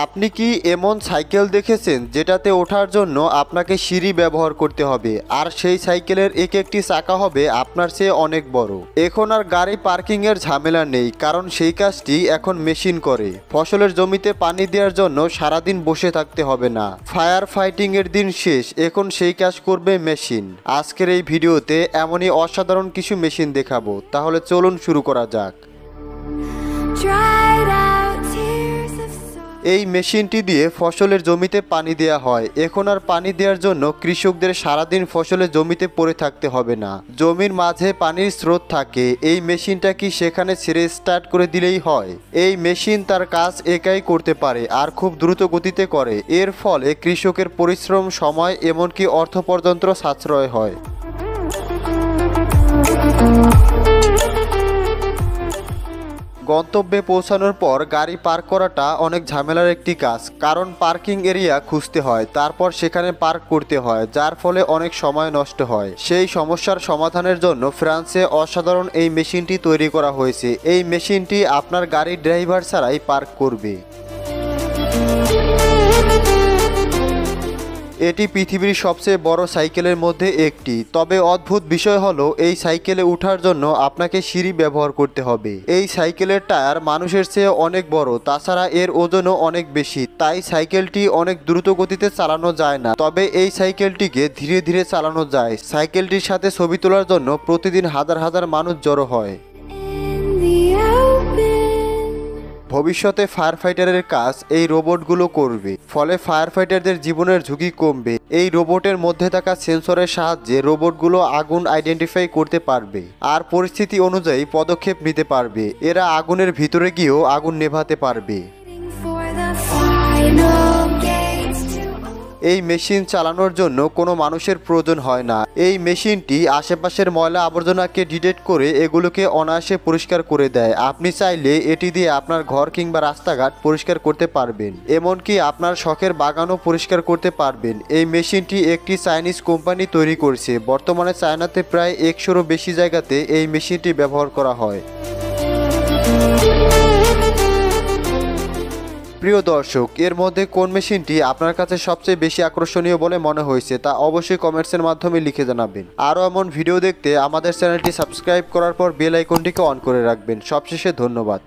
আপনি কি এমন সাইকেল দেখেছেন যেটাতে ওঠার জন্য আপনাকে সিঁড়ি ব্যবহার করতে হবে, আর সেই সাইকেলের এক একটি চাকা হবে আপনার চেয়ে অনেক বড়। এখন আর গাড়ি পার্কিংয়ের ঝামেলা নেই, কারণ সেই কাজটি এখন মেশিন করে। ফসলের জমিতে পানি দেওয়ার জন্য সারাদিন বসে থাকতে হবে না। ফায়ার ফাইটিং এর দিন শেষ, এখন সেই কাজ করবে মেশিন। আজকের এই ভিডিওতে এমনই অসাধারণ কিছু মেশিন দেখাবো, তাহলে চলুন শুরু করা যাক। এই মেশিনটি দিয়ে ফসলের জমিতে পানি দেওয়া হয়। এখন আর পানি দেওয়ার জন্য কৃষকদের সারাদিন ফসলের জমিতে পড়ে থাকতে হবে না। জমির মাঝে পানির স্রোত থাকে, এই মেশিনটা কি সেখানে ছেড়ে স্টার্ট করে দিলেই হয়। এই মেশিন তার কাজ একাই করতে পারে আর খুব দ্রুত গতিতে করে। এর ফলে কৃষকের পরিশ্রম, সময় এমনকি অর্থ পর্যন্ত সাশ্রয় হয়। গন্তব্যে পৌঁছানোর পর গাড়ি পার্ক করাটা অনেক ঝামেলার একটি কাজ, কারণ পার্কিং এরিয়া খুঁজতে হয়, তারপর সেখানে পার্ক করতে হয়, যার ফলে অনেক সময় নষ্ট হয়। সেই সমস্যার সমাধানের জন্য ফ্রান্সে অসাধারণ এই মেশিনটি তৈরি করা হয়েছে। এই মেশিনটি আপনার গাড়ির ড্রাইভার ছাড়াই পার্ক করবে। এটি পৃথিবীর সবচেয়ে বড় সাইকেলের মধ্যে একটি। তবে অদ্ভুত বিষয় হলো, এই সাইকেলে ওঠার জন্য আপনাকে সিঁড়ি ব্যবহার করতে হবে। এই সাইকেলের টায়ার মানুষের চেয়ে অনেক বড়, তাছাড়া এর ওজনও অনেক বেশি, তাই সাইকেলটি অনেক দ্রুত গতিতে চালানো যায় না। তবে এই সাইকেলটিকে ধীরে ধীরে চালানো যায়। সাইকেলটির সাথে ছবি তোলার জন্য প্রতিদিন হাজার হাজার মানুষ জড়ো হয়। ভবিষ্যতে ফায়ার ফাইটারের কাজ এই রোবটগুলো করবে, ফলে ফায়ার ফাইটারদের জীবনের ঝুঁকি কমবে। এই রোবটের মধ্যে থাকা সেন্সরের সাহায্যে রোবটগুলো আগুন আইডেন্টিফাই করতে পারবে আর পরিস্থিতি অনুযায়ী পদক্ষেপ নিতে পারবে। এরা আগুনের ভিতরে গিয়েও আগুন নেভাতে পারবে। এই মেশিন চালানোর জন্য কোনো মানুষের প্রয়োজন হয় না। এই মেশিনটি আশেপাশের ময়লা আবর্জনাকে ডিটেক্ট করে এগুলোকে অনায়াসে পরিষ্কার করে দেয়। আপনি চাইলে এটি দিয়ে আপনার ঘর কিংবা রাস্তাঘাট পরিষ্কার করতে পারবেন, এমনকি আপনার শখের বাগানও পরিষ্কার করতে পারবেন। এই মেশিনটি একটি চাইনিজ কোম্পানি তৈরি করেছে। বর্তমানে চায়নাতে প্রায় 100-এরও বেশি জায়গাতে এই মেশিনটি ব্যবহার করা হয়। প্রিয় দর্শক, এর মধ্যে কোন মেশিনটি আপনার কাছে সবচেয়ে বেশি আকর্ষণীয় বলে মনে হয়েছে তা অবশ্যই কমেন্টসের মাধ্যমে লিখে জানাবেন। আরও এমন ভিডিও দেখতে আমাদের চ্যানেলটি সাবস্ক্রাইব করার পর বেল আইকনটিকে অন করে রাখবেন। সবশেষে ধন্যবাদ।